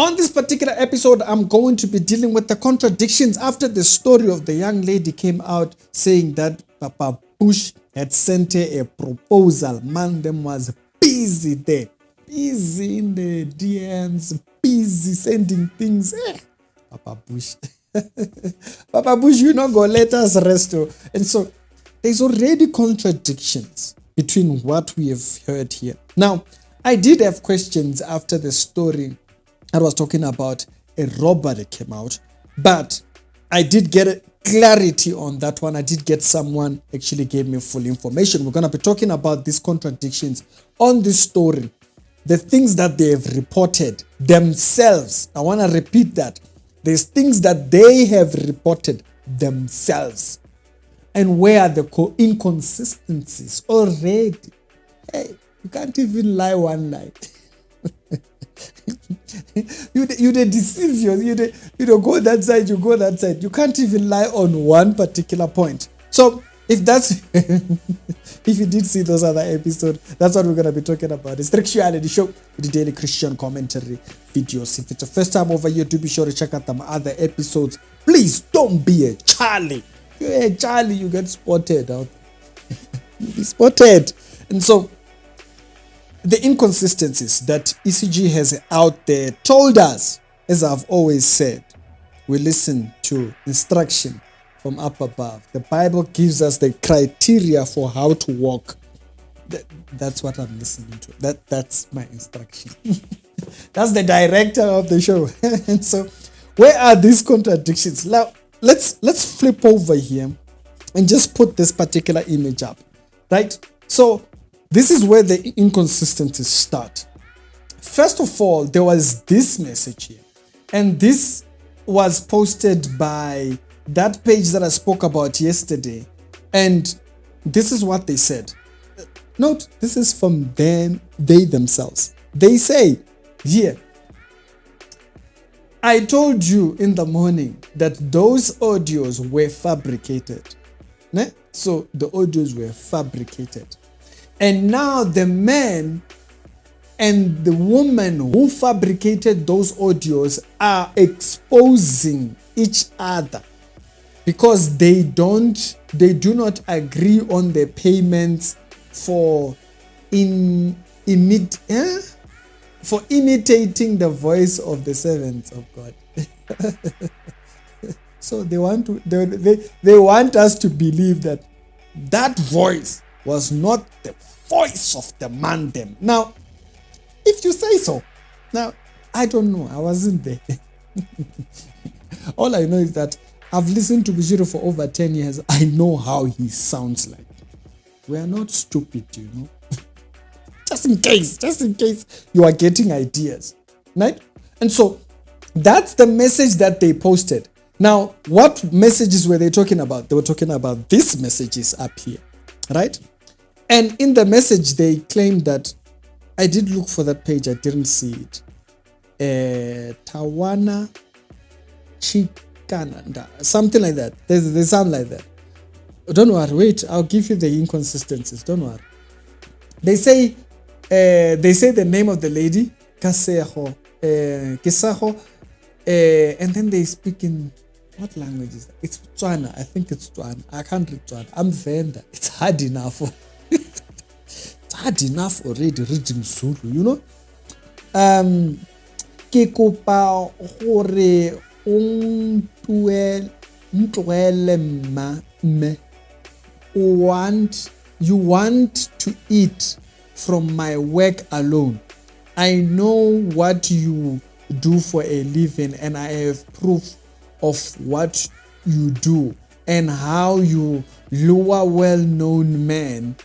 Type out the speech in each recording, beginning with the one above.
On this particular episode, I'm going to be dealing with the contradictions after the story of the young lady came out saying that Papa Bush had sent her a proposal. Man, them was busy there. Busy in the DMs, busy sending things. Papa Bush. Papa Bush, you're not going to let us rest. And so there's already contradictions between what we have heard here. Now, I did have questions after the story. I was talking about a robber that came out, but I did get clarity on that one. I did get someone actually gave me full information. We're going to be talking about these contradictions on this story, the things that they have reported themselves. I want to repeat that. There's things that they have reported themselves. And where are the inconsistencies already? Hey, you can't even lie one lie. you deceive you go that side, you go that side. You can't even lie on one particular point. So if that's if you did see those other episodes, that's what we're going to be talking about. It's the Reality Show with the daily Christian commentary videos. If it's the first time over here, do be sure to check out some other episodes. Please don't be a Charlie. If you're a Charlie, you get spotted out. You'll be spotted. And so the inconsistencies that ECG has out there told us, as I've always said, we listen to instruction from up above. The Bible gives us the criteria for how to walk. That's what I'm listening to. That's my instruction. That's the director of the show. And so, where are these contradictions? Now, let's flip over here and just put this particular image up, right? So, this is where the inconsistencies start. First of all, there was this message here, and this was posted by that page that I spoke about yesterday, and this is what they said. Note, this is from them, they themselves. They say here, I told you in the morning that those audios were fabricated. Ne? So the audios were fabricated. And now the man and the woman who fabricated those audios are exposing each other because they do not agree on the payments for imitating the voice of the servants of God. So they want us to believe that voice was not the voice of the man them. Now, if you say so, now I don't know. I wasn't there. All I know is that I've listened to Bushiri for over 10 years. I know how he sounds like. We are not stupid, you know. just in case you are getting ideas, right? And so that's the message that they posted. Now, what messages were they talking about? They were talking about these messages up here, right? And in the message, they claimed that I did look for that page. I didn't see it. Tawana Chikananda, something like that. They sound like that. Don't worry. Wait, I'll give you the inconsistencies. Don't worry. They say the name of the lady, Kisaho, and then they speak in what language is that? It's Botswana. I think it's Botswana. I can't read Botswana. I'm Venda. It's hard enough. It's hard enough already reading Zulu, you know. Ke kopa gore you want to eat from my work alone. I know what you do for a living, and I have proof of what you do and how you lure well-known men.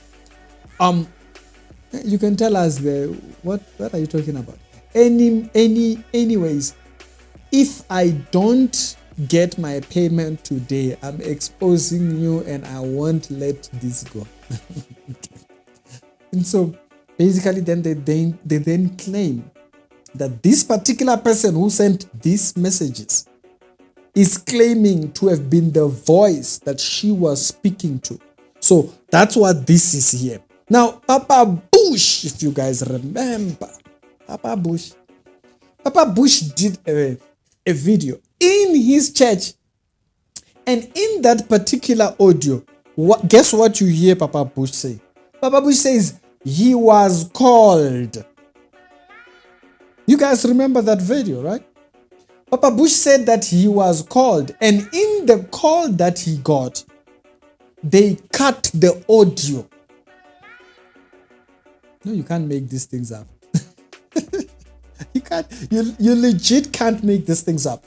You can tell us what are you talking about? Anyways, if I don't get my payment today, I'm exposing you and I won't let this go. And so basically then they then claim that this particular person who sent these messages is claiming to have been the voice that she was speaking to. So that's what this is here. Now, Papa Bush, if you guys remember, Papa Papa Bush did a video in his church, and in that particular audio, guess what you hear Papa Bush say? Papa Bush says he was called. You guys remember that video, right? Papa Bush said that he was called, and in the call that he got, they cut the audio. No, you can't make these things up. You can't. You legit can't make these things up.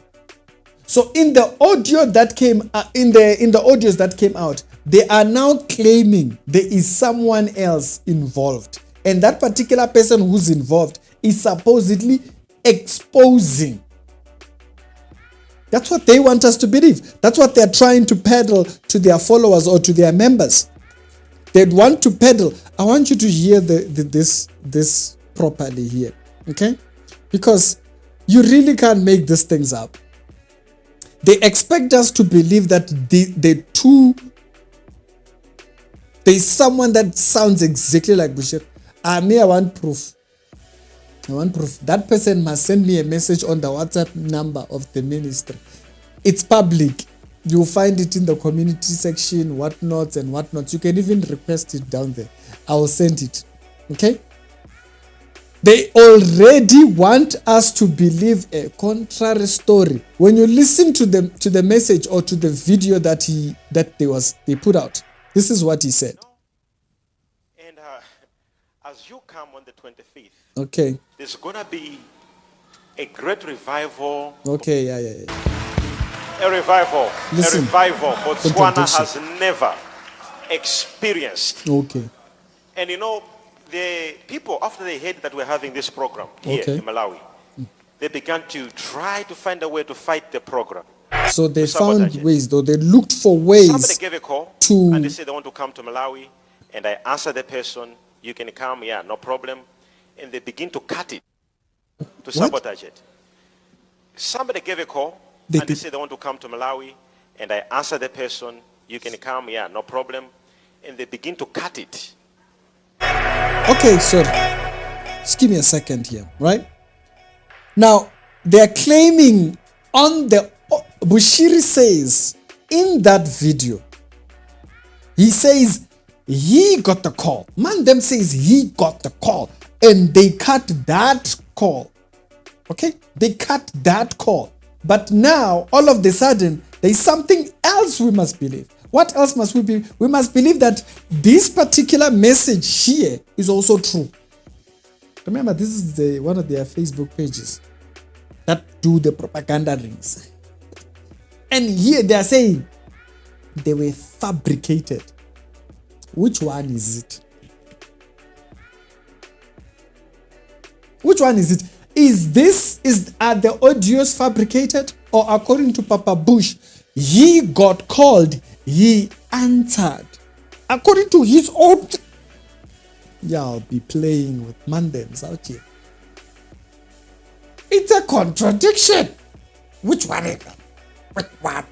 So in the audio that came in the audios that came out, they are now claiming there is someone else involved, and that particular person who's involved is supposedly exposing. That's what they want us to believe. That's what they're trying to peddle to their followers or to their members. They'd want to peddle. I want you to hear this properly here, okay? Because you really can't make these things up. They expect us to believe that there's someone that sounds exactly like Bushiri. I want proof. I want proof. That person must send me a message on the WhatsApp number of the ministry. It's public. You'll find it in the community section, whatnots and whatnots. You can even request it down there. I will send it. Okay? They already want us to believe a contrary story. When you listen to the message or to the video that they put out, this is what he said. And as you come on the 25th, okay, there's gonna be a great revival. Okay, yeah. A revival. Listen. A revival Botswana has never experienced. Okay. And you know, the people, after they heard that we're having this program here in Malawi, they began to try to find a way to fight the program. So they found ways, though. They looked for ways. Somebody gave a call and they said they want to come to Malawi, and I answered the person, you can come, yeah, no problem. And they begin to cut it, to sabotage it. Somebody gave a call and they said they want to come to Malawi, and I answered the person, you can come, yeah, no problem. And they begin to cut it. Okay, so just give me a second here, right? Now, they're claiming on the Bushiri says in that video, he says he got the call. Man, them says he got the call, and they cut that call. Okay, they cut that call. But now, all of a sudden, there's something else we must believe. What else must we believe? We must believe that this particular message here is also true. Remember, this is one of their Facebook pages that do the propaganda rings. And here they are saying they were fabricated. Which one is it? Which one is it? Are the audios fabricated? Or according to Papa Bush, he got called, he answered. According to his own... Yeah, I'll be playing with Mandens out here. It's a contradiction. Which one is it? Which one?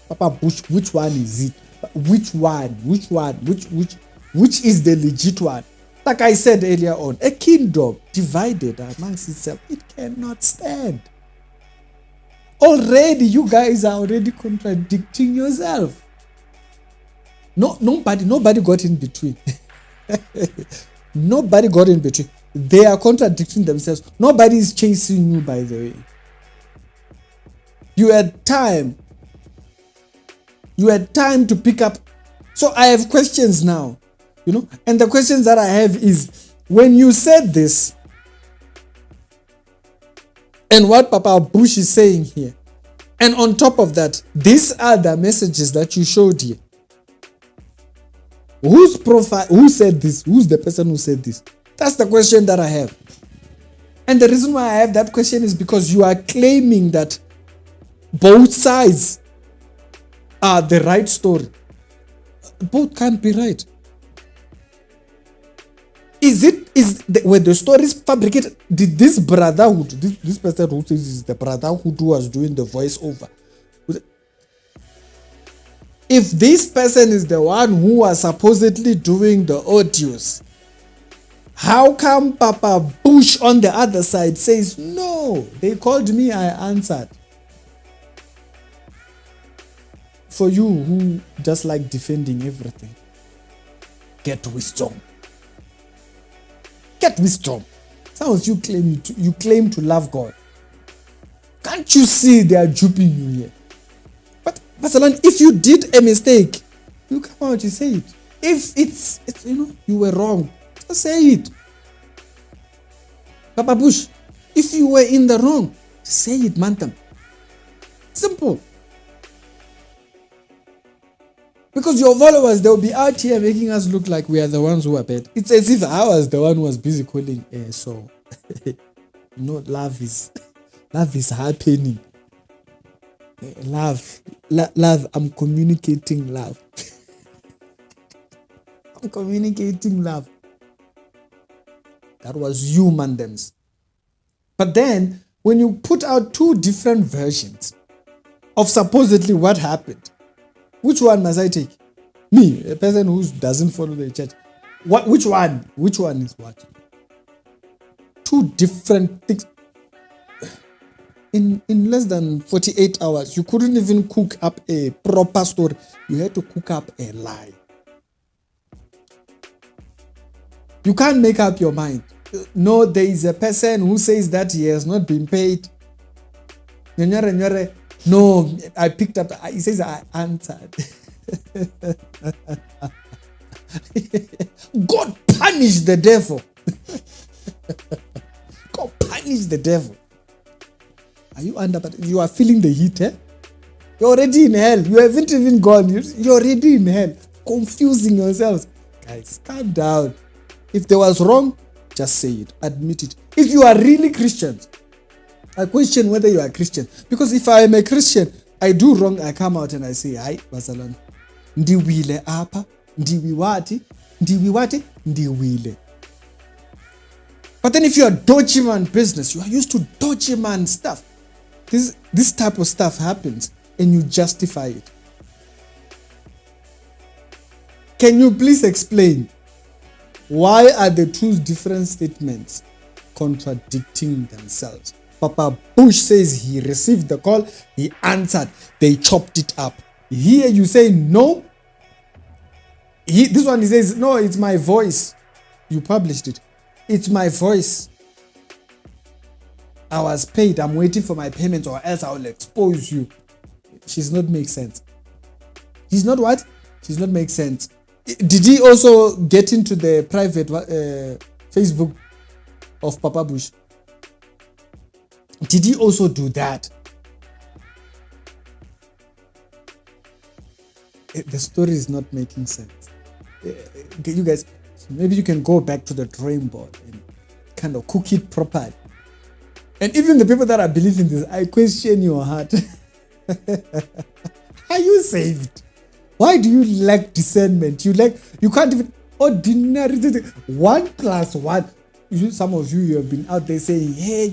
Papa Bush, which one is it? Which one? Which is the legit one? Like I said earlier on, a kingdom divided amongst itself, it cannot stand. Already, you guys are already contradicting yourself. Nobody got in between. Nobody got in between. They are contradicting themselves. Nobody is chasing you, by the way. You had time to pick up. So I have questions now, and the questions that I have is, when you said this, and what Papa Bush is saying here, and on top of that, these are the messages that you showed here. Whose profile? Who said this? Who's the person who said this? That's the question that I have. And the reason why I have that question is because you are claiming that both sides are the right story. Both can't be right. Were the stories fabricated? Did this brotherhood, this person who says is the brotherhood who was doing the voiceover, if this person is the one who was supposedly doing the audios, How come Papa Bush on the other side says, no, they called me, I answered? For you who just like defending everything, get wisdom. Get wisdom. Some of you claim to love God. Can't you see they are duping you here? But Barcelona, if you did a mistake, you come out, you say it. If it's you were wrong, just say it. Papa Bush, if you were in the wrong, say it, Mantam. Simple. Because your followers, they'll be out here making us look like we are the ones who are bad. It's as if I was the one who was busy calling. So, love is happening. Love, I'm communicating love. I'm communicating love. That was you, Mandems. But then, when you put out two different versions of supposedly what happened, which one must I take? Me, a person who doesn't follow the church. Which one? Which one is what? Two different things. In less than 48 hours, you couldn't even cook up a proper story. You had to cook up a lie. You can't make up your mind. No, there is a person who says that he has not been paid. No, I picked up. He says I answered. God punish the devil. God punish the devil. Are you under? But you are feeling the heat, eh? You're already in hell. You haven't even gone. You're already in hell. Confusing yourselves. Guys, calm down. If there was wrong, just say it. Admit it. If you are really Christians, I question whether you are Christian. Because if I am a Christian, I do wrong, I come out and I say, hi, Barcelona. Ndiwile apa, ndiwile. But then if you are dodgy man business, you are used to dodgy man stuff. This type of stuff happens and you justify it. Can you please explain why are the two different statements contradicting themselves? Papa Bush says he received the call, he answered, they chopped it up. Here you say no. This one he says, no, it's my voice. You published it. It's my voice. I was paid. I'm waiting for my payment or else I will expose you. She's not make sense. He's not what? She's not make sense. Did he also get into the private Facebook of Papa Bush? Did he also do that? The story is not making sense. You guys, maybe you can go back to the drawing board and kind of cook it properly. And even the people that are believing this, I question your heart. Are you saved? Why do you lack discernment? You can't even ordinary 1 + 1. Some of you have been out there saying, hey,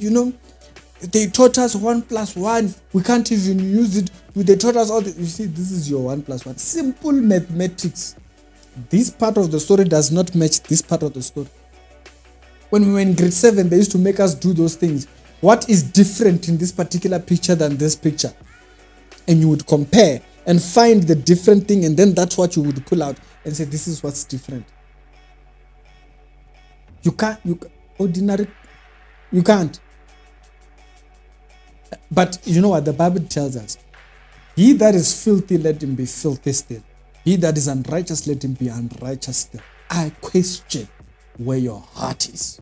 they taught us 1 + 1. We can't even use it. They taught us all. You see, this is your 1 + 1. Simple mathematics. This part of the story does not match this part of the story. When we were in grade 7, they used to make us do those things. What is different in this particular picture than this picture? And you would compare and find the different thing, and then that's what you would pull out and say, this is what's different. You can't. But you know what the Bible tells us? He that is filthy, let him be filthy still. He that is unrighteous, let him be unrighteous still. I question where your heart is.